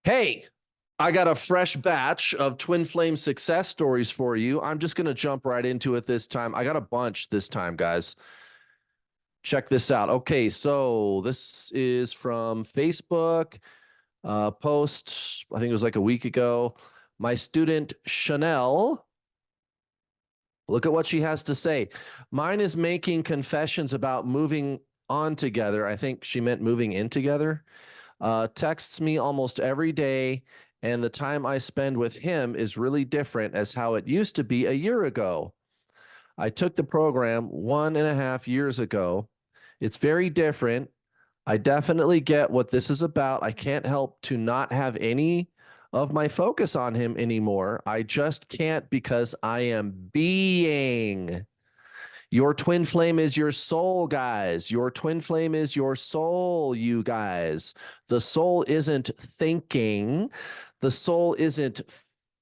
Hey, I got a fresh batch of twin flame success stories for you. I'm just going to jump right into it this time. I got a bunch this time, guys. Check this out. Okay, so this is from Facebook post, I think it was like a week ago. My student Chanel, look at what she has to say. Mine is making confessions about moving on together. I think she meant moving in together. Texts me almost every day, and the time I spend with him is really different as how it used to be a year ago. I took the program 1.5 years ago. It's very different. I definitely get what this is about. I can't help to not have any of my focus on him anymore. I just can't because I am being. Your twin flame is your soul, guys. Your twin flame is your soul, you guys. The soul isn't thinking. The soul isn't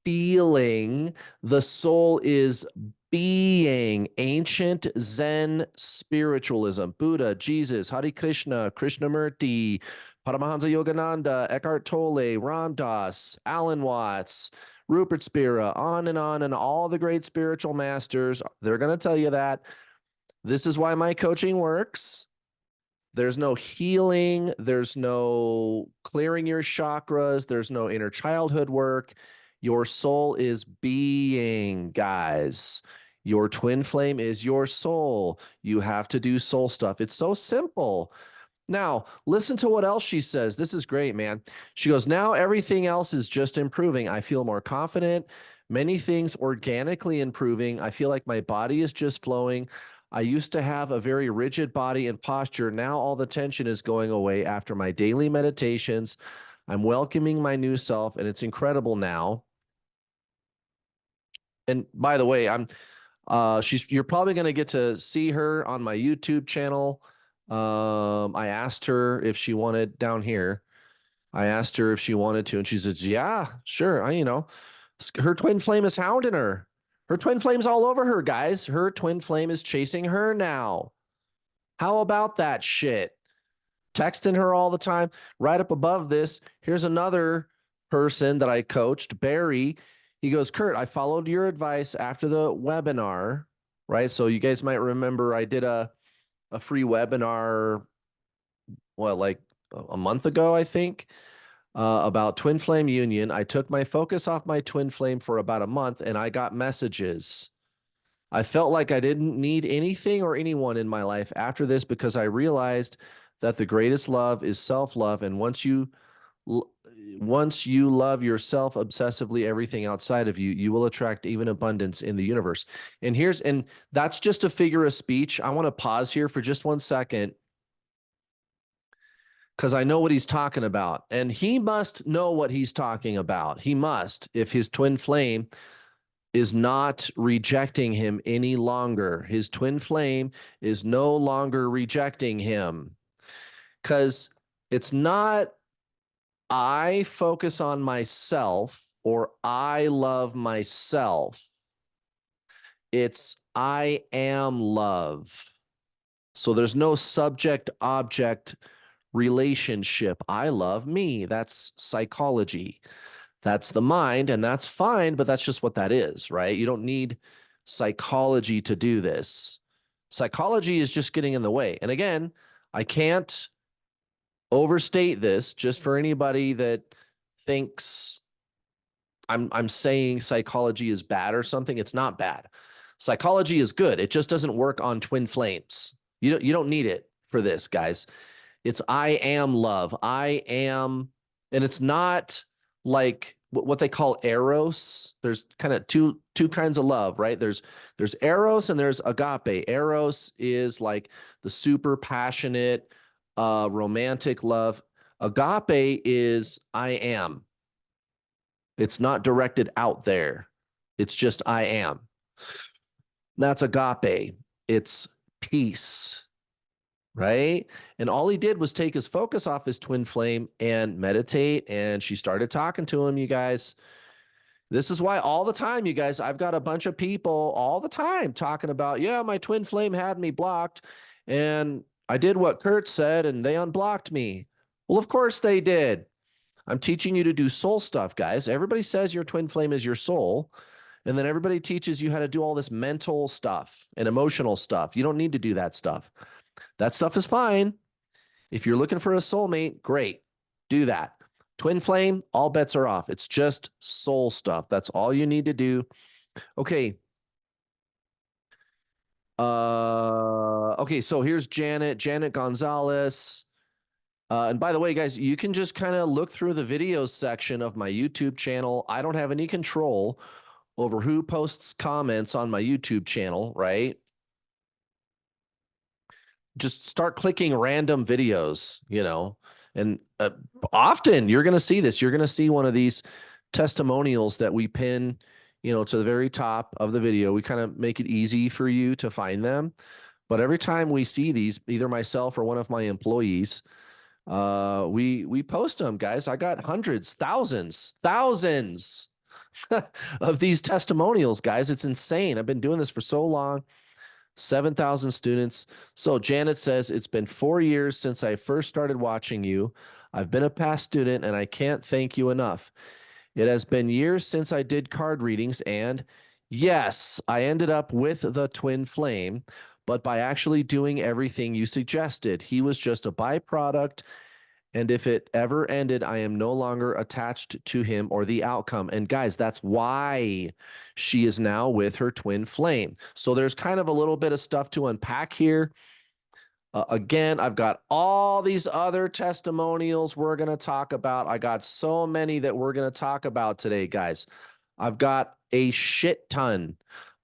feeling. The soul is being. Ancient Zen spiritualism. Buddha, Jesus, Hare Krishna, Krishnamurti, Paramahansa Yogananda, Eckhart Tolle, Ram Dass, Alan Watts, Rupert Spira, on, and all the great spiritual masters. They're going to tell you that. This is why my coaching works. There's no healing. There's no clearing your chakras. There's no inner childhood work. Your soul is being, guys. Your twin flame is your soul. You have to do soul stuff. It's so simple. Now, listen to what else she says. This is great, man. She goes, now everything else is just improving. I feel more confident. Many things organically improving. I feel like my body is just flowing. I used to have a very rigid body and posture. Now all the tension is going away after my daily meditations. I'm welcoming my new self, and it's incredible now. And by the way, you're probably going to get to see her on my YouTube channel. I asked her if she wanted down here. I asked her if she wanted to, and she says, yeah, sure. Her twin flame is hounding her. Her twin flame's all over her, guys. Her twin flame is chasing her now. How about that shit? Texting her all the time. Right up above this, here's another person that I coached, Barry. He goes, Kurt, I followed your advice after the webinar, right? So you guys might remember I did a free webinar, like a month ago, I think, about twin flame union. I took my focus off my twin flame for about a month, and I got messages. I felt like I didn't need anything or anyone in my life after this because I realized that the greatest love is self-love. And once you love yourself obsessively, everything outside of you, you will attract even abundance in the universe. And that's just a figure of speech. I want to pause here for just 1 second because I know what he's talking about. And he must know what he's talking about. He must, if his twin flame is not rejecting him any longer. His twin flame is no longer rejecting him, because it's not I focus on myself or I love myself. It's I am love. So there's no subject object relationship. I love me. That's psychology. That's the mind, and that's fine, but that's just what that is, right? You don't need psychology to do this. Psychology is just getting in the way. And again, I can't overstate this just for anybody that thinks I'm saying psychology is bad or something. It's not bad. Psychology is good. It just doesn't work on twin flames. You don't need it for this, guys. It's I am love. I am, and it's not like what they call eros. There's kind of two kinds of love, right? There's eros and there's agape. Eros is like the super passionate, romantic love. Agape is I am. It's not directed out there. It's just I am. That's agape. It's peace, right? And all he did was take his focus off his twin flame and meditate, and she started talking to him, you guys. This is why all the time, you guys, I've got a bunch of people all the time talking about, yeah, my twin flame had me blocked, and I did what Kurt said, and they unblocked me. Well, of course they did. I'm teaching you to do soul stuff, guys. Everybody says your twin flame is your soul. And then everybody teaches you how to do all this mental stuff and emotional stuff. You don't need to do that stuff. That stuff is fine. If you're looking for a soulmate, great. Do that. Twin flame, all bets are off. It's just soul stuff. That's all you need to do. Okay. Okay, so here's Janet Gonzalez. And by the way, guys, you can just kind of look through the videos section of my YouTube channel. I don't have any control over who posts comments on my YouTube channel, right? Just start clicking random videos, and often you're going to see this. You're going to see one of these testimonials that we pin, to the very top of the video. We kind of make it easy for you to find them. But every time we see these, either myself or one of my employees, we post them, guys. I got hundreds, thousands of these testimonials, guys. It's insane. I've been doing this for so long. 7,000 students. So Janet says, it's been 4 years since I first started watching you. I've been a past student and I can't thank you enough. It has been years since I did card readings, and yes, I ended up with the twin flame, but by actually doing everything you suggested. He was just a byproduct, and if it ever ended, I am no longer attached to him or the outcome. And guys, that's why she is now with her twin flame. So there's kind of a little bit of stuff to unpack here. Again, I've got all these other testimonials we're going to talk about. I got so many that we're going to talk about today, guys. I've got a shit ton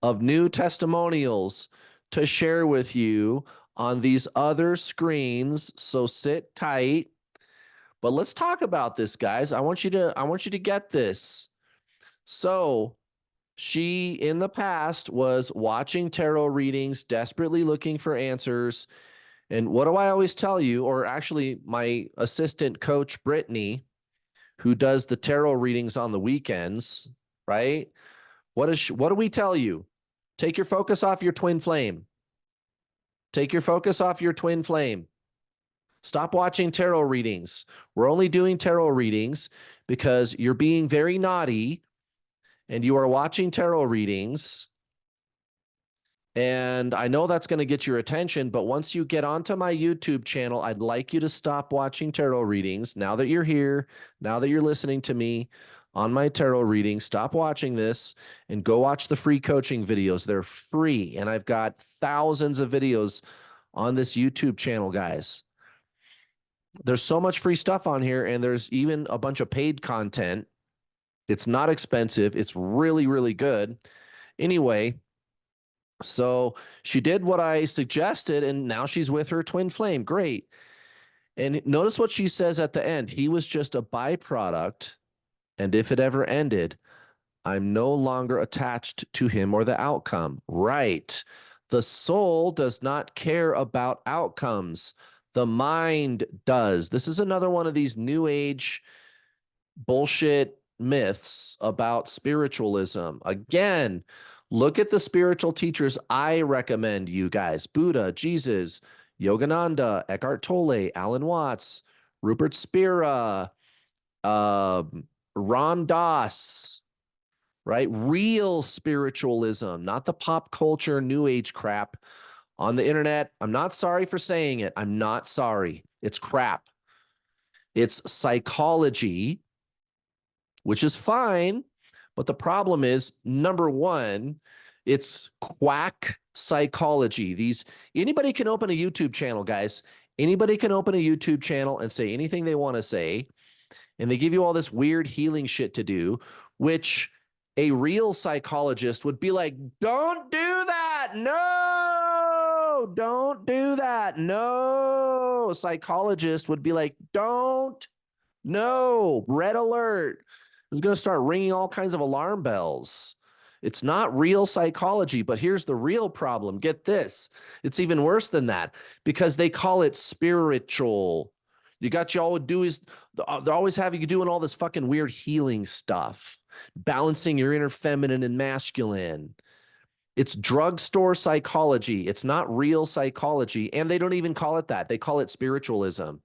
of new testimonials to share with you on these other screens. So sit tight. But let's talk about this, guys. I want you to get this. So she, in the past, was watching tarot readings, desperately looking for answers. And what do I always tell you? Or actually, my assistant coach, Brittany, who does the tarot readings on the weekends, right? What do we tell you? Take your focus off your twin flame. Take your focus off your twin flame. Stop watching tarot readings. We're only doing tarot readings because you're being very naughty and you are watching tarot readings. And I know that's going to get your attention, but once you get onto my YouTube channel, I'd like you to stop watching tarot readings. Now that you're here, now that you're listening to me on my tarot reading, stop watching this and go watch the free coaching videos. They're free. And I've got thousands of videos on this YouTube channel, guys. There's so much free stuff on here, and there's even a bunch of paid content. It's not expensive. It's really, really good. Anyway, so she did what I suggested, and now she's with her twin flame. Great. And notice what she says at the end. He was just a byproduct, and if it ever ended, I'm no longer attached to him or the outcome. Right. The soul does not care about outcomes. The mind does. This is another one of these new age bullshit myths about spiritualism. Again, look at the spiritual teachers I recommend you guys. Buddha, Jesus, Yogananda, Eckhart Tolle, Alan Watts, Rupert Spira, Ram Dass, right? Real spiritualism, not the pop culture new age crap on the internet. I'm not sorry for saying it. I'm not sorry. It's crap. It's psychology, which is fine. But the problem is, number one, it's quack psychology. Anybody can open a YouTube channel, guys. Anybody can open a YouTube channel and say anything they want to say. And they give you all this weird healing shit to do, which a real psychologist would be like, don't do that. No, don't do that. No, a psychologist would be like, don't, no, red alert. It's going to start ringing all kinds of alarm bells. It's not real psychology, but here's the real problem. Get this. It's even worse than that because they call it spiritual. You all would do is they're always having you doing all this fucking weird healing stuff, balancing your inner feminine and masculine. It's drugstore psychology. It's not real psychology. And they don't even call it that. They call it spiritualism.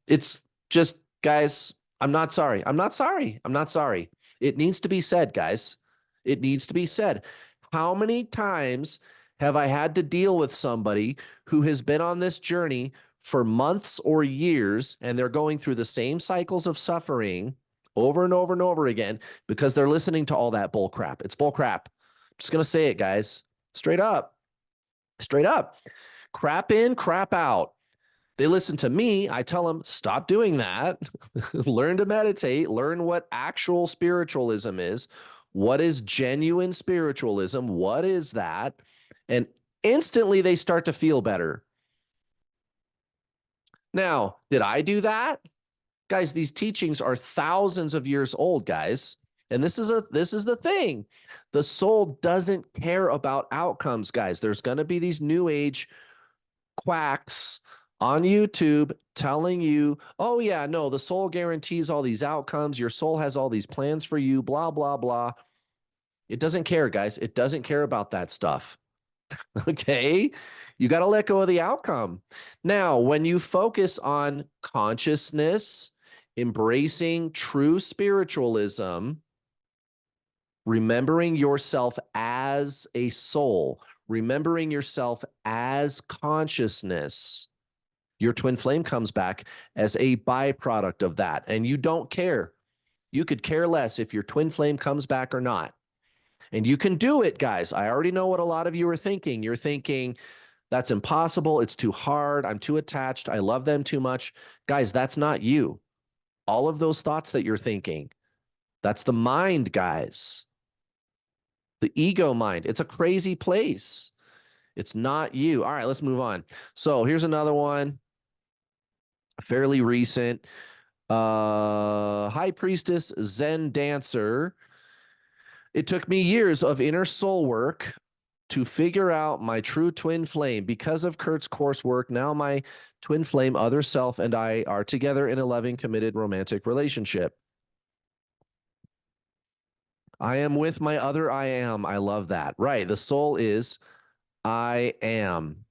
It's just Guys, I'm not sorry. I'm not sorry. I'm not sorry. It needs to be said, guys. It needs to be said. How many times have I had to deal with somebody who has been on this journey for months or years, and they're going through the same cycles of suffering over and over and over again because they're listening to all that bull crap? It's bull crap. I'm just going to say it, guys. Straight up. Straight up. Crap in, crap out. They listen to me. I tell them, stop doing that. Learn to meditate. Learn what actual spiritualism is. What is genuine spiritualism? What is that? And instantly they start to feel better. Now, did I do that? Guys, these teachings are thousands of years old, guys. And this is the thing. The soul doesn't care about outcomes, guys. There's going to be these new age quacks on YouTube telling you, oh, yeah, no, the soul guarantees all these outcomes. Your soul has all these plans for you, blah, blah, blah. It doesn't care, guys. It doesn't care about that stuff. Okay. You got to let go of the outcome. Now, when you focus on consciousness, embracing true spiritualism, remembering yourself as a soul, remembering yourself as consciousness, your twin flame comes back as a byproduct of that. And you don't care. You could care less if your twin flame comes back or not. And you can do it, guys. I already know what a lot of you are thinking. You're thinking, that's impossible. It's too hard. I'm too attached. I love them too much. Guys, that's not you. All of those thoughts that you're thinking, that's the mind, guys. The ego mind. It's a crazy place. It's not you. All right, let's move on. So here's another one. Fairly recent. High Priestess Zen Dancer. It took me years of inner soul work to figure out my true twin flame. Because of Kurt's coursework, now my twin flame, other self, and I are together in a loving, committed, romantic relationship. I am with my other I am. I love that. Right. The soul is I am.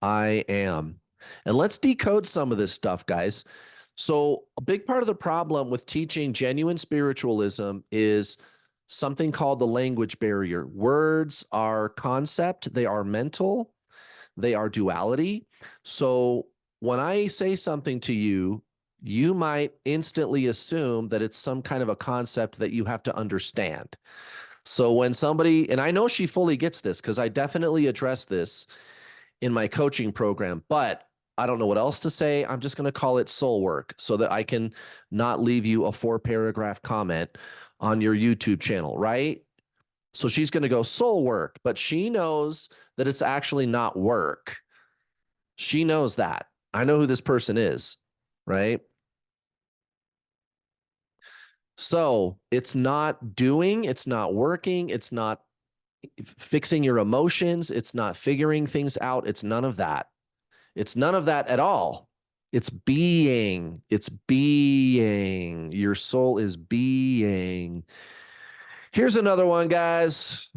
I am. And let's decode some of this stuff, guys. So a big part of the problem with teaching genuine spiritualism is something called the language barrier. Words are concept, they are mental, they are duality. So when I say something to you, you might instantly assume that it's some kind of a concept that you have to understand. So when somebody, and I know she fully gets this because I definitely address this in my coaching program, but I don't know what else to say. I'm just going to call it soul work so that I can not leave you a 4-paragraph comment on your YouTube channel, right? So she's going to go soul work, but she knows that it's actually not work. She knows that. I know who this person is, right? So it's not doing, it's not working, it's not fixing your emotions, it's not figuring things out. It's none of that. It's none of that at all. It's being. It's being. Your soul is being. Here's another one, guys,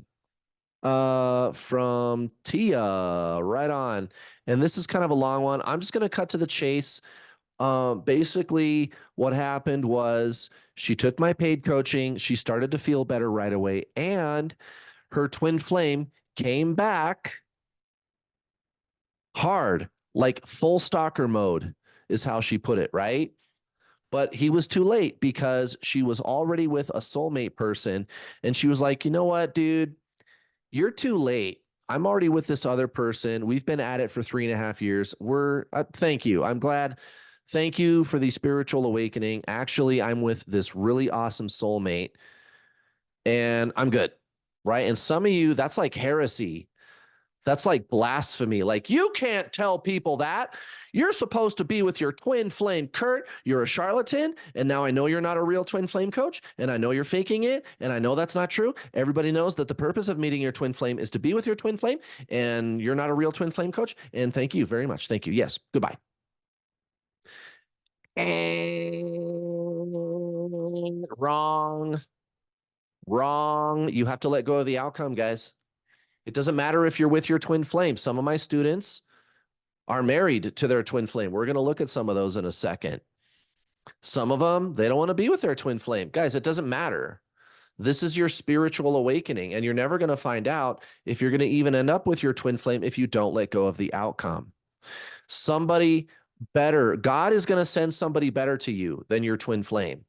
from Tia. Right on. And this is kind of a long one. I'm just going to cut to the chase. Basically, what happened was she took my paid coaching. She started to feel better right away. And her twin flame came back hard, like full stalker mode is how she put it, right? But he was too late because she was already with a soulmate person. And she was like, you know what, dude, you're too late. I'm already with this other person. We've been at it for 3.5 years. Thank you. I'm glad. Thank you for the spiritual awakening. Actually, I'm with this really awesome soulmate and I'm good. Right. And some of you, that's like heresy. That's like blasphemy. Like, you can't tell people that. You're supposed to be with your twin flame, Kurt. You're a charlatan. And now I know you're not a real twin flame coach. And I know you're faking it. And I know that's not true. Everybody knows that the purpose of meeting your twin flame is to be with your twin flame. And you're not a real twin flame coach. And thank you very much. Thank you. Yes. Goodbye. Wrong. Wrong. You have to let go of the outcome, guys. It doesn't matter if you're with your twin flame. Some of my students are married to their twin flame. We're going to look at some of those in a second. Some of them, they don't want to be with their twin flame. Guys, it doesn't matter. This is your spiritual awakening, and you're never going to find out if you're going to even end up with your twin flame if you don't let go of the outcome. Somebody better, God is going to send somebody better to you than your twin flame.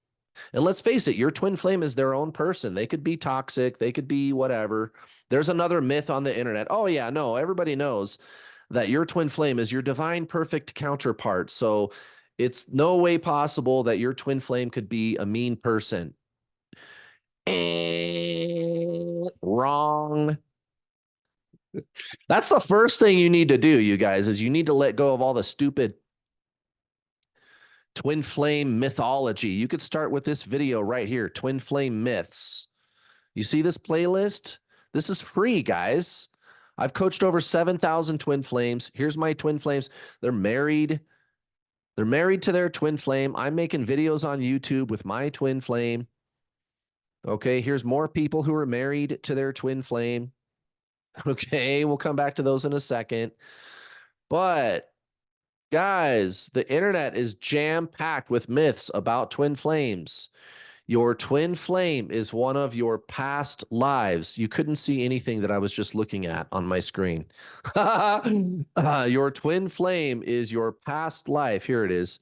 And let's face it, your twin flame is their own person. They could be toxic, they could be whatever. There's another myth on the internet. Oh, yeah, no, everybody knows that your twin flame is your divine perfect counterpart. So it's no way possible that your twin flame could be a mean person. Wrong. That's the first thing you need to do, you guys, is you need to let go of all the stupid twin flame mythology. You could start with this video right here, twin flame myths. You see this playlist? This is free, guys. I've coached over 7,000 twin flames. Here's my twin flames. They're married. They're married to their twin flame. I'm making videos on YouTube with my twin flame. Okay, here's more people who are married to their twin flame. Okay, we'll come back to those in a second. But guys, the internet is jam-packed with myths about twin flames. Your twin flame is one of your past lives. You couldn't see anything that I was just looking at on my screen. Your twin flame is your past life. Here it is.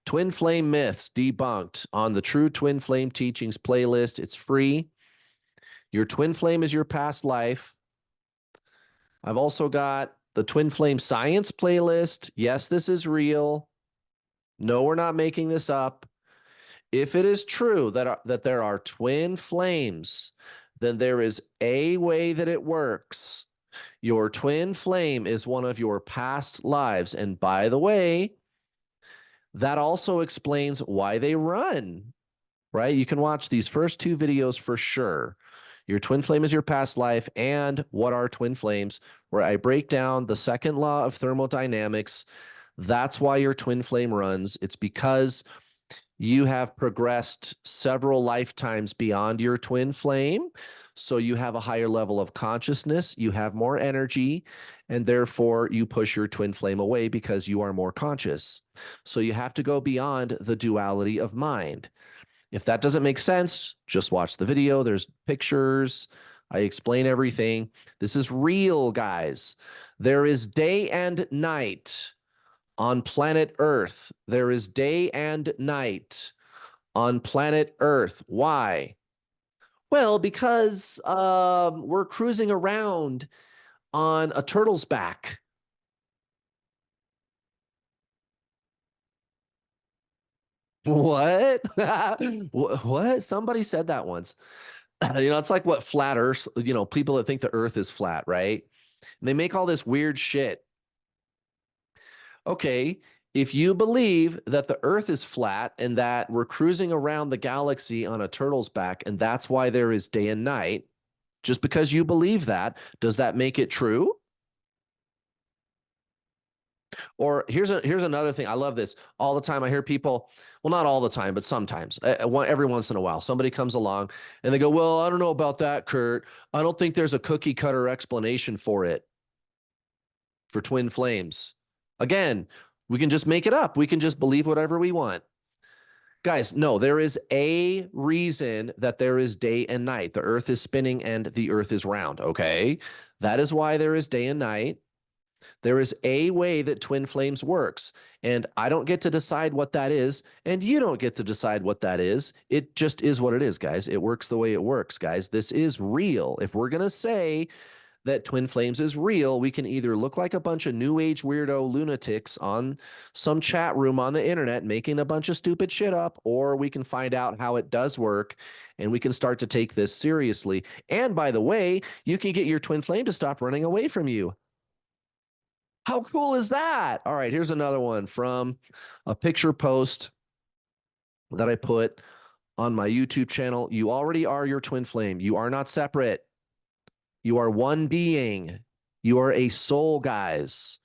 Twin flame myths debunked on the True Twin Flame Teachings playlist. It's free. Your twin flame is your past life. I've also got the Twin Flame Science playlist. Yes, this is real. No, we're not making this up. If it is true that there are twin flames, then there is a way that it works. Your twin flame is one of your past lives. And by the way, that also explains why they run, right? You can watch these first two videos for sure. Your twin flame is your past life and what are twin flames, where I break down the second law of thermodynamics. That's why your twin flame runs. It's because you have progressed several lifetimes beyond your twin flame. So you have a higher level of consciousness, you have more energy, and therefore you push your twin flame away because you are more conscious. So you have to go beyond the duality of mind. If that doesn't make sense, just watch the video. There's pictures. I explain everything. This is real, guys. There is day and night on planet Earth. There is day and night on planet Earth. Why? Well, because we're cruising around on a turtle's back. What? What? Somebody said that once. It's like what flat Earth, people that think the Earth is flat, right? And they make all this weird shit. Okay, if you believe that the Earth is flat and that we're cruising around the galaxy on a turtle's back, and that's why there is day and night, just because you believe that, does that make it true? Or here's another thing. I love this all the time. I hear people, well, not all the time, but sometimes, every once in a while, somebody comes along and they go, well, I don't know about that, Kurt. I don't think there's a cookie cutter explanation for it, for twin flames. Again, we can just make it up. We can just believe whatever we want. Guys, no, there is a reason that there is day and night. The earth is spinning and the earth is round, okay? That is why there is day and night. There is a way that twin flames works, and I don't get to decide what that is, and you don't get to decide what that is. It just is what it is, guys. It works the way it works, guys. This is real. If we're going to say that twin flames is real, we can either look like a bunch of new age weirdo lunatics on some chat room on the internet making a bunch of stupid shit up, or we can find out how it does work and we can start to take this seriously. And by the way, you can get your twin flame to stop running away from you. How cool is that? All right, here's another one from a picture post that I put on my YouTube channel. You already are your twin flame. You are not separate. You are one being. You are a soul, guys.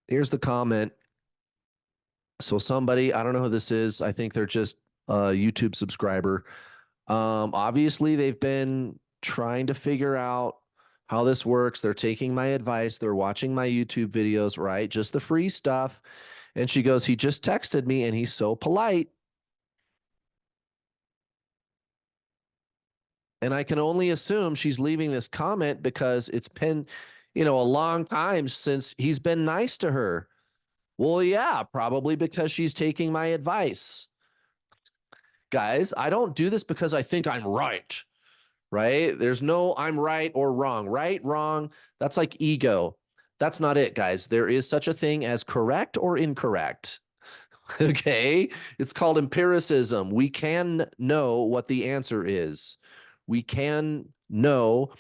Here's the comment. So somebody, I don't know who this is. I think they're just a YouTube subscriber. Obviously, they've been trying to figure out how this works. They're taking my advice. They're watching my YouTube videos, right? Just the free stuff. And she goes, he just texted me and he's so polite. And I can only assume she's leaving this comment because it's been, a long time since he's been nice to her. Well, yeah, probably because she's taking my advice. Guys, I don't do this because I think I'm right, right? There's no I'm right or wrong. Right, wrong, that's like ego. That's not it, guys. There is such a thing as correct or incorrect. Okay. It's called empiricism. We can know what the answer is. We can know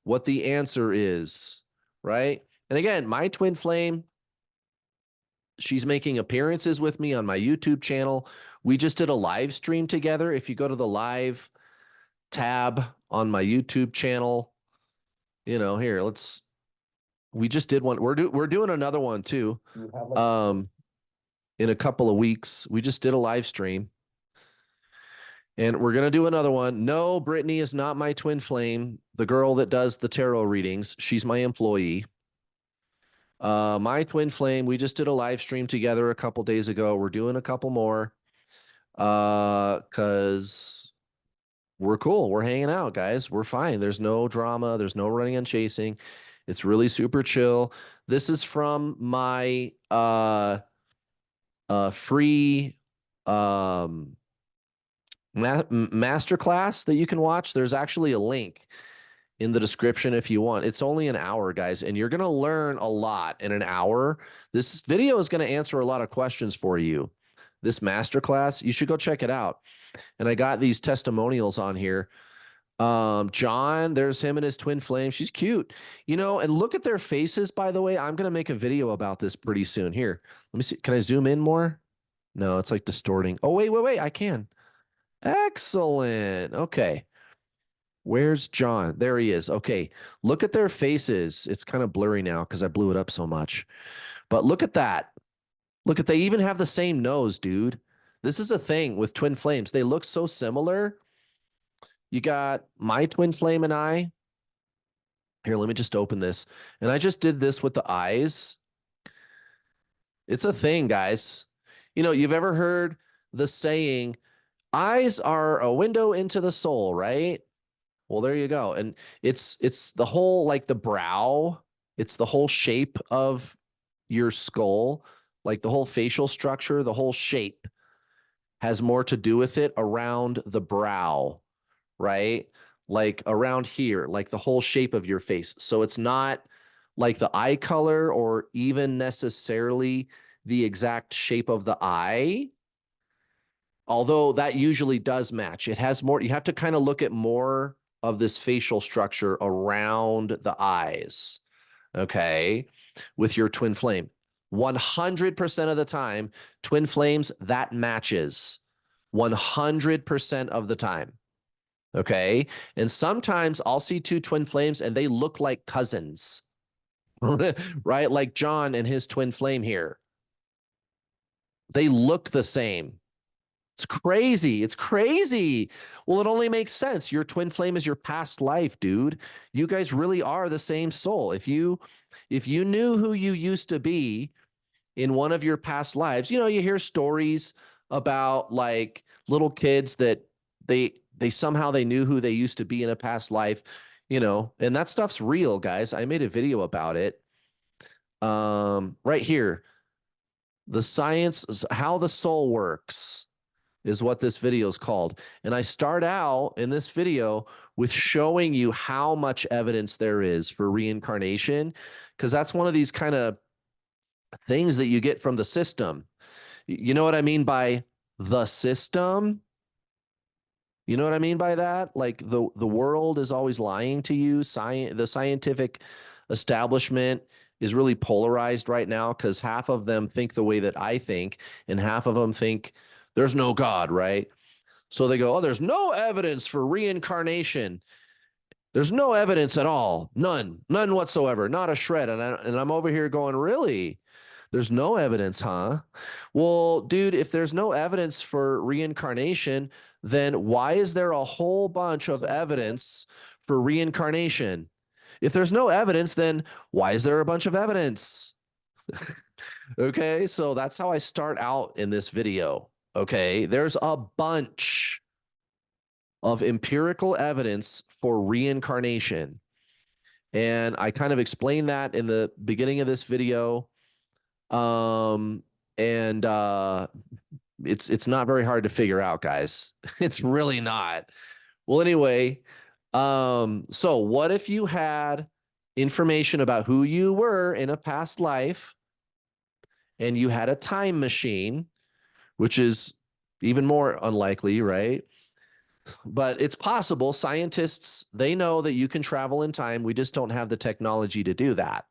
what the answer is, right? And again, my twin flame, she's making appearances with me on my YouTube channel. We just did a live stream together. If you go to the live tab on my YouTube channel, here, we just did one. We're doing another one too. In a couple of weeks. We just did a live stream. And we're going to do another one. No, Brittany is not my twin flame. The girl that does the tarot readings, she's my employee. My twin flame, we just did a live stream together a couple days ago. We're doing a couple more because we're cool. We're hanging out, guys. We're fine. There's no drama. There's no running and chasing. It's really super chill. This is from my free masterclass that you can watch. There's actually a link in the description if you want. It's only an hour, guys, and you're going to learn a lot in an hour. This video is going to answer a lot of questions for you. This masterclass, you should go check it out. And I got these testimonials on here. John, there's him and his twin flame. She's cute, and look at their faces, by the way. I'm going to make a video about this pretty soon. Here, let me see. Can I zoom in more? No, it's like distorting. Oh, wait. I can. Excellent. Okay. Where's John? There he is. Okay. Look at their faces. It's kind of blurry now because I blew it up so much. But look at that. They even have the same nose, dude. This is a thing with twin flames. They look so similar. You got my twin flame and I. Here, let me just open this. And I just did this with the eyes. It's a thing, guys. You've ever heard the saying, eyes are a window into the soul, right? Well, there you go. And it's the whole, like the brow, it's the whole shape of your skull, like the whole facial structure, the whole shape has more to do with it around the brow, right? Like around here, like the whole shape of your face. So it's not like the eye color or even necessarily the exact shape of the eye, although that usually does match. It has more, you have to kind of look at more of this facial structure around the eyes, okay, with your twin flame. 100% of the time, twin flames, that matches 100% of the time, okay? And sometimes I'll see two twin flames and they look like cousins, right? Like John and his twin flame here. They look the same. It's crazy. It's crazy. Well, it only makes sense. Your twin flame is your past life, dude. You guys really are the same soul. If you knew who you used to be in one of your past lives, you hear stories about like little kids that they somehow they knew who they used to be in a past life, and that stuff's real, guys. I made a video about it. Right here. The science, how the soul works, is what this video is called. And I start out in this video with showing you how much evidence there is for reincarnation, because that's one of these kind of things that you get from the system. You know what I mean by the system? You know what I mean by that? Like the world is always lying to you. The scientific establishment is really polarized right now because half of them think the way that I think, and half of them think there's no God, right? So they go, oh, there's no evidence for reincarnation. There's no evidence at all. None whatsoever. Not a shred. And I'm over here going, really? There's no evidence, huh? Well, dude, if there's no evidence for reincarnation, then why is there a whole bunch of evidence for reincarnation? If there's no evidence, then why is there a bunch of evidence? Okay, so that's how I start out in this video. Okay, there's a bunch of empirical evidence for reincarnation. And I kind of explained that in the beginning of this video. Um, and it's not very hard to figure out, guys. It's really not. Well, anyway, so what if you had information about who you were in a past life and you had a time machine, which is even more unlikely, right? But it's possible. Scientists, they know that you can travel in time. We just don't have the technology to do that.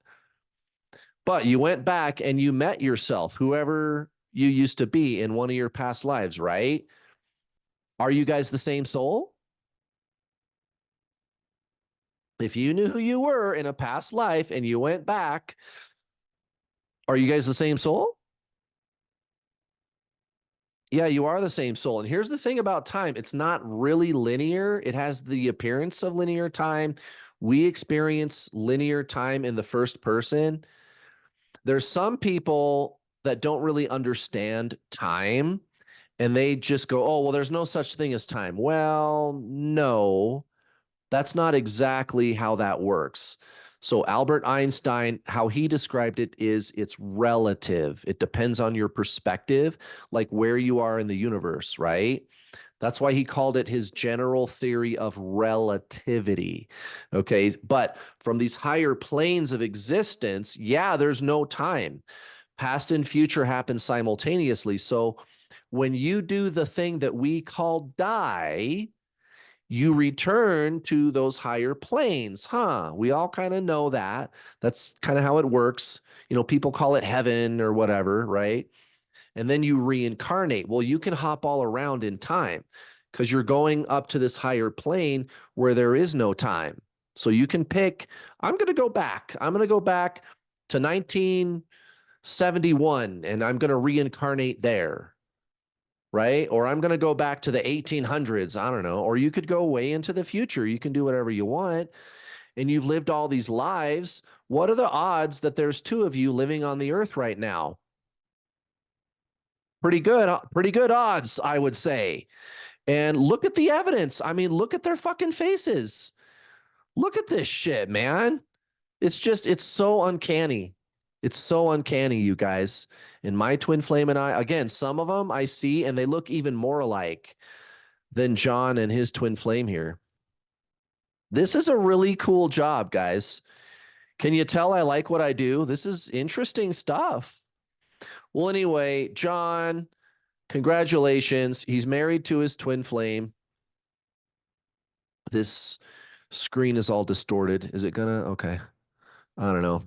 But you went back and you met yourself, whoever you used to be in one of your past lives, right? Are you guys the same soul? If you knew who you were in a past life and you went back, are you guys the same soul? Yeah, you are the same soul. And here's the thing about time, it's not really linear. It has the appearance of linear time. We experience linear time in the first person. There's some people that don't really understand time and they just go, oh, well, there's no such thing as time. Well, no, that's not exactly how that works. So Albert Einstein, how he described it is it's relative. It depends on your perspective, like where you are in the universe, right? That's why he called it his general theory of relativity. Okay. But from these higher planes of existence, yeah, there's no time. Past and future happen simultaneously. So when you do the thing that we call die, you return to those higher planes. Huh? We all kind of know that. That's kind of how it works. You know, people call it heaven or whatever, right? And then you reincarnate. Well, you can hop all around in time because you're going up to this higher plane where there is no time. So you can pick, I'm going to go back. I'm going to go back to 1971 and I'm going to reincarnate there, right? Or I'm going to go back to the 1800s. I don't know. Or you could go way into the future. You can do whatever you want. And you've lived all these lives. What are the odds that there's two of you living on the earth right now? Pretty good odds, I would say. And look at the evidence. I mean, look at their fucking faces. Look at this shit, man. It's so uncanny. It's so uncanny, you guys. And my twin flame and I, again, some of them I see and they look even more alike than John and his twin flame here. This is a really cool job, guys. Can you tell I like what I do? This is interesting stuff. Well, anyway, John, congratulations. He's married to his twin flame. This screen is all distorted. Is it gonna? Okay. I don't know.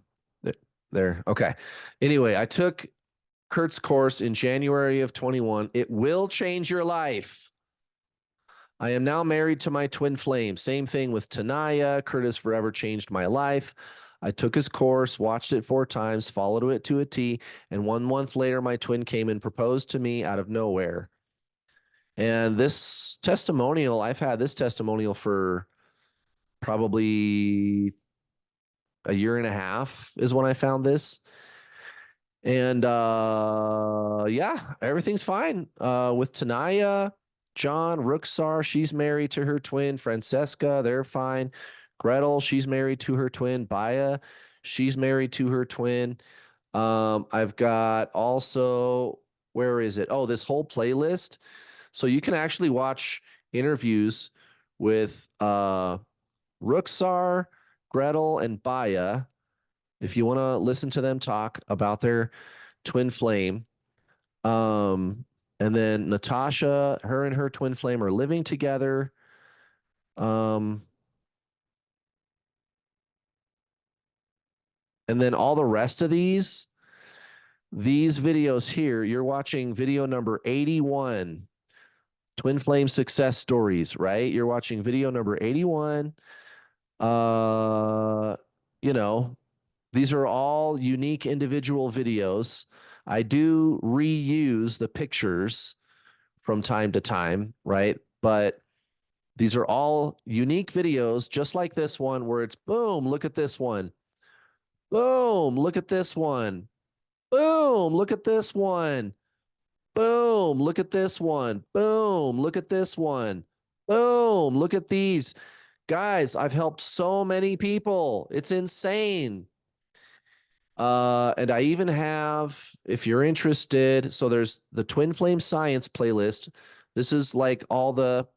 There. Okay. Anyway, I took Kurt's course in January of 21. It will change your life. I am now married to my twin flame. Same thing with Tanaya. Kurt has forever changed my life. I took his course, watched it 4 times, followed it to a T, and 1 month later, my twin came and proposed to me out of nowhere. And this testimonial, I've had this testimonial for probably a year and a half is when I found this. And yeah, everything's fine. With Tanaya, John, Rooksar, she's married to her twin, Francesca, they're fine. Gretel, she's married to her twin. Baya, she's married to her twin. I've got also, where is it? Oh, this whole playlist. So you can actually watch interviews with Rooksar, Gretel, and Baya if you want to listen to them talk about their twin flame. And then Natasha, her and her twin flame are living together. Um, and then all the rest of these videos here, you're watching video number 81, twin flame success stories, right? You're watching video number 81. Uh, you know, these are all unique individual videos. I do reuse the pictures from time to time, right? But these are all unique videos, just like this one, where it's boom, look at this one. Boom, look at this one. Boom, look at this one. Boom, look at this one. Boom, look at this one. Boom, look at these. Guys, I've helped so many people. It's insane. And I even have, if you're interested, so there's the Twin Flame Science playlist. This is like all the,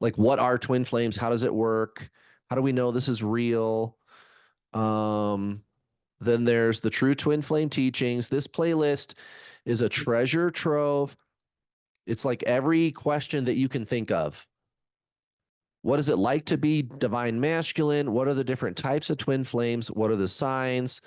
like, what are twin flames? How does it work? How do we know this is real? Um, then there's the True Twin Flame Teachings. This playlist is a treasure trove. It's like every question that you can think of. What is it like to be divine masculine? What are the different types of twin flames? What are the signs?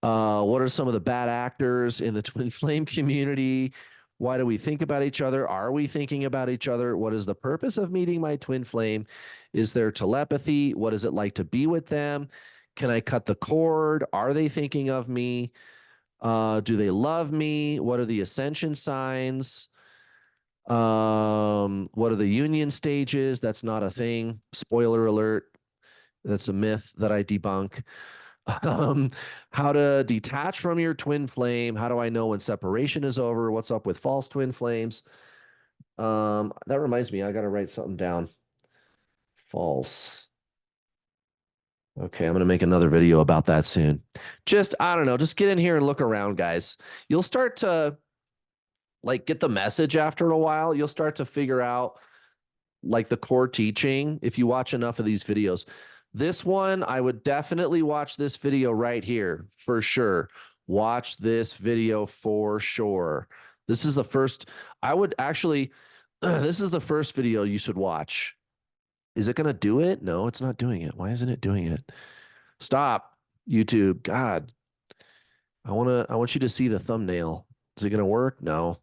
What are some of the bad actors in the twin flame community? Why do we think about each other? Are we thinking about each other? What is the purpose of meeting my twin flame? Is there telepathy? What is it like to be with them? Can I cut the cord? Are they thinking of me? Do they love me? What are the ascension signs? What are the union stages? That's not a thing. Spoiler alert. That's a myth that I debunk. Um, how to detach from your twin flame. How do I know when separation is over? What's up with false twin flames? That reminds me, I got to write something down. False. Okay, I'm going to make another video about that soon. Just, I don't know, just get in here and look around, guys. You'll start to like get the message after a while. You'll start to figure out like the core teaching if you watch enough of these videos. This one, I would definitely watch this video right here for sure. Watch this video for sure. This is the first, I would actually, this is the first video you should watch. Is it going to do it? No, it's not doing it. Why isn't it doing it? Stop, YouTube. God, I want you to see the thumbnail. Is it going to work? No.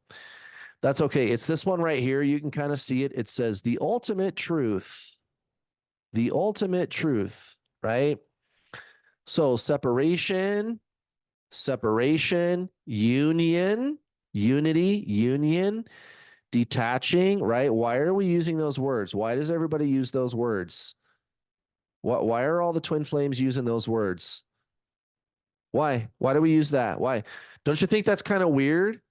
That's okay. It's this one right here. You can kind of see it. It says the ultimate truth. The ultimate truth, right? So separation, union, unity, union, detaching, right? Why are we using those words? Why does everybody use those words? Why are all the twin flames using those words? Why? Why do we use that? Why? Don't you think that's kind of weird?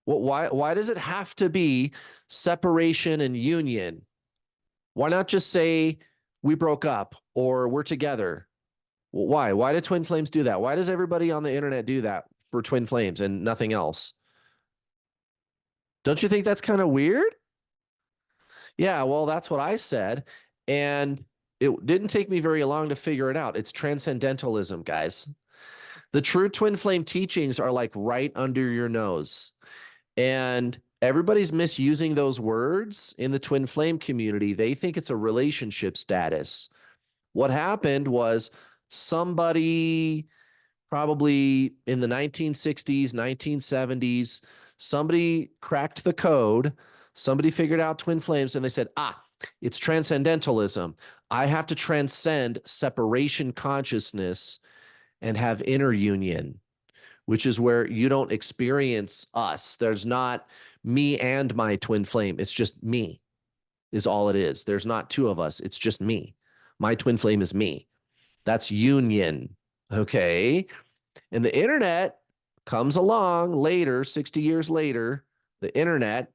Well, why does it have to be separation and union? Why not just say we broke up or we're together? Why? Why do twin flames do that? Why does everybody on the internet do that for twin flames and nothing else? Don't you think that's kind of weird? Yeah, well, that's what I said. And it didn't take me very long to figure it out. It's transcendentalism, guys. The true twin flame teachings are like right under your nose. And everybody's misusing those words in the twin flame community. They think it's a relationship status. What happened was somebody probably in the 1960s, 1970s, somebody cracked the code. Somebody figured out twin flames and they said, it's transcendentalism. I have to transcend separation consciousness and have inner union, which is where you don't experience us. There's not me and my twin flame. It's just me is all it is. There's not two of us. It's just me. My twin flame is me. That's union. Okay. And the internet comes along later, 60 years later, the internet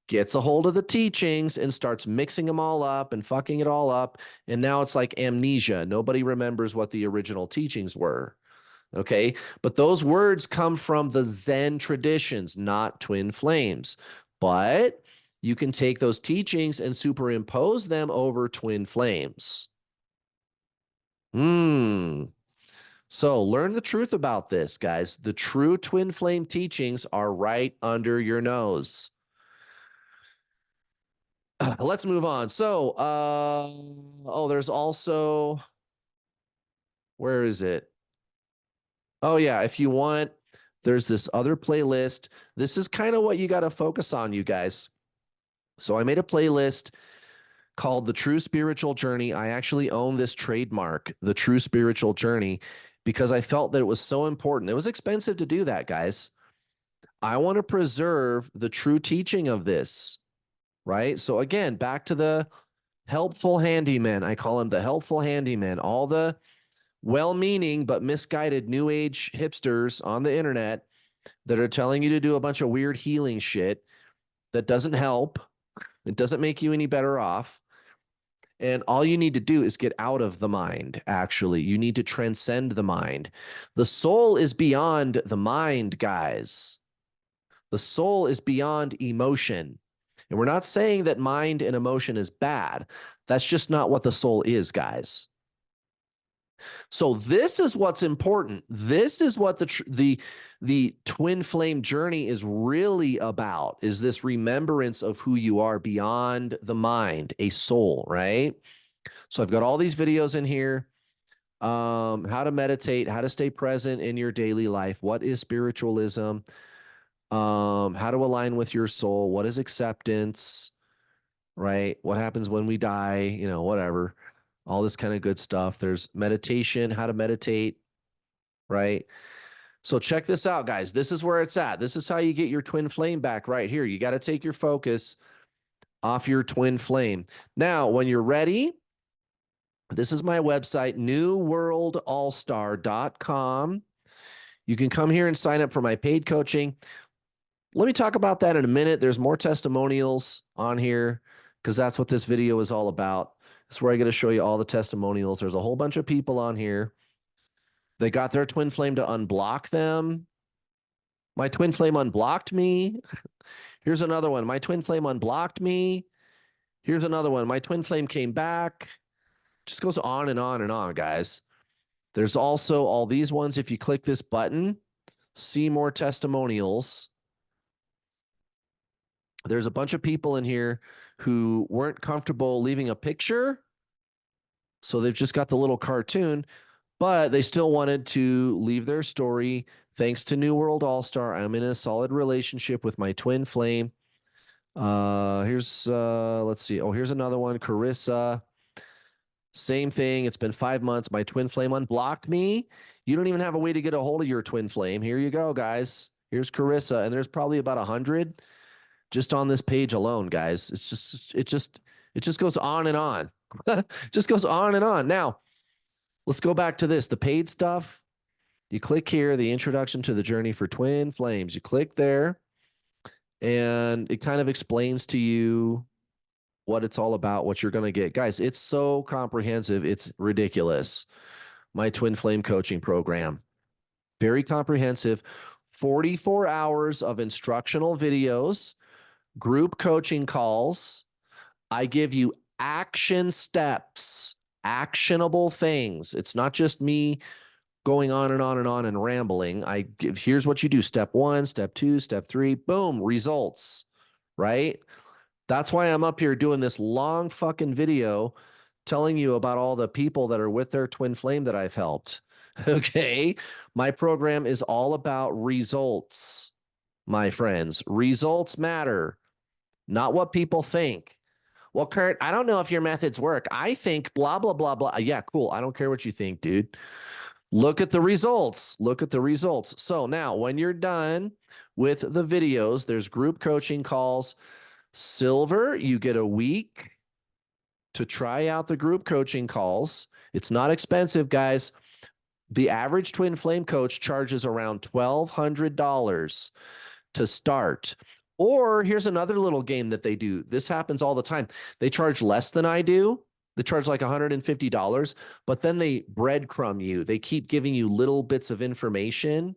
gets a hold of the teachings and starts mixing them all up and fucking it all up. And now it's like amnesia. Nobody remembers what the original teachings were. Okay. But those words come from the Zen traditions, not twin flames. But you can take those teachings and superimpose them over twin flames. So learn the truth about this, guys. The true twin flame teachings are right under your nose. Let's move on. So, there's also, where is it? Oh yeah, if you want, there's this other playlist. This is kind of what you got to focus on, you guys. So I made a playlist called The True Spiritual Journey. I actually own this trademark, The True Spiritual Journey, because I felt that it was so important. It was expensive to do that, guys. I want to preserve the true teaching of this, right? So again, back to the helpful handyman. I call him the helpful handyman. All the well-meaning but misguided new age hipsters on the internet that are telling you to do a bunch of weird healing shit that doesn't help. It doesn't make you any better off. And all you need to do is get out of the mind, actually. You need to transcend the mind. The soul is beyond the mind, guys. The soul is beyond emotion. And we're not saying that mind and emotion is bad. That's just not what the soul is, guys. So this is what's important. This is what the twin flame journey is really about, is this remembrance of who you are beyond the mind, a soul, right? So I've got all these videos in here. How to meditate, how to stay present in your daily life. What is spiritualism? How to align with your soul. What is acceptance? Right? What happens when we die? You know, whatever. All this kind of good stuff. There's meditation, how to meditate, right? So check this out, guys. This is where it's at. This is how you get your twin flame back right here. You got to take your focus off your twin flame. Now, when you're ready, this is my website, newworldallstar.com. You can come here and sign up for my paid coaching. Let me talk about that in a minute. There's more testimonials on here because that's what this video is all about. That's where I get to show you all the testimonials. There's a whole bunch of people on here. They got their twin flame to unblock them. My twin flame unblocked me. Here's another one. My twin flame unblocked me. Here's another one. My twin flame came back. Just goes on and on and on, guys. There's also all these ones. If you click this button, see more testimonials. There's a bunch of people in here who weren't comfortable leaving a picture. So they've just got the little cartoon, but they still wanted to leave their story. Thanks to New World All-Star, I'm in a solid relationship with my twin flame. Let's see. Oh, here's another one. Carissa. Same thing. It's been 5 months. My twin flame unblocked me. You don't even have a way to get a hold of your twin flame. Here you go, guys. Here's Carissa. And there's probably about 100 just on this page alone, guys. It just goes on and on. Just goes on and on. Now, let's go back to this. The paid stuff. You click here, the introduction to the journey for twin flames. You click there, and it kind of explains to you what it's all about, what you're going to get. Guys, it's so comprehensive. It's ridiculous. My twin flame coaching program. Very comprehensive. 44 hours of instructional videos, group coaching calls. I give you action steps, actionable things. It's not just me going on and on and on and rambling. Here's what you do. Step 1, step 2, step 3, boom, results, right? That's why I'm up here doing this long fucking video telling you about all the people that are with their twin flame that I've helped. Okay. My program is all about results, my friends. Results matter, not what people think. Well, Kurt, I don't know if your methods work. I think blah, blah, blah, blah. Yeah, cool. I don't care what you think, dude. Look at the results. Look at the results. So now when you're done with the videos, there's group coaching calls. Silver, you get a week to try out the group coaching calls. It's not expensive, guys. The average twin flame coach charges around $1,200 to start. Or here's another little game that they do. This happens all the time. They charge less than I do. They charge like $150, but then they breadcrumb you. They keep giving you little bits of information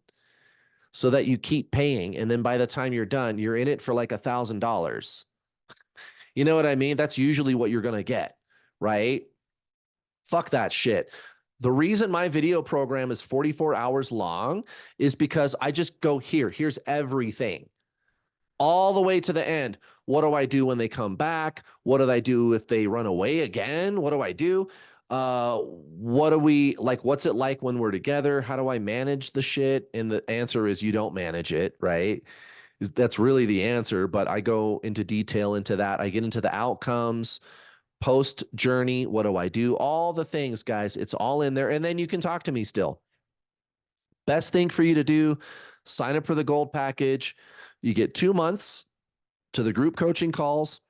so that you keep paying. And then by the time you're done, you're in it for like $1,000. You know what I mean? That's usually what you're going to get, right? Fuck that shit. The reason my video program is 44 hours long is because I just go here's everything. All the way to the end. What do I do when they come back? What do I do if they run away again? What do I do? What's it like when we're together? How do I manage the shit? And the answer is you don't manage it, right? That's really the answer, but I go into detail into that. I get into the outcomes, post journey. What do I do? All the things, guys, it's all in there. And then you can talk to me still. Best thing for you to do, sign up for the gold package. You get 2 months to the group coaching calls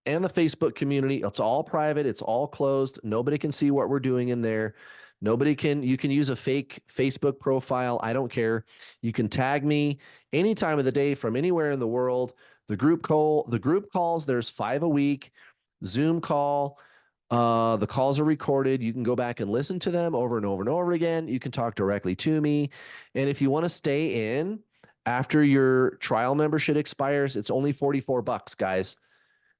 and the Facebook community. It's all private. It's all closed. Nobody can see what we're doing in there. You can use a fake Facebook profile. I don't care. You can tag me any time of the day from anywhere in the world. The group calls, there's 5 a week. Zoom call. The calls are recorded. You can go back and listen to them over and over and over again. You can talk directly to me. And if you want to stay in after your trial membership expires, it's only $44, guys.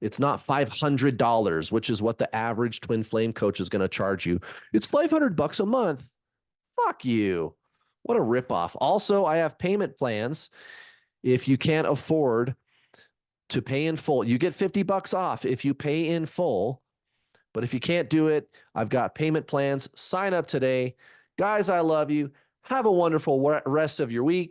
It's not $500, which is what the average twin flame coach is going to charge you. It's $500 a month. Fuck you. What a ripoff. Also, I have payment plans. If you can't afford to pay in full, you get $50 off if you pay in full. But if you can't do it, I've got payment plans. Sign up today. Guys, I love you. Have a wonderful rest of your week.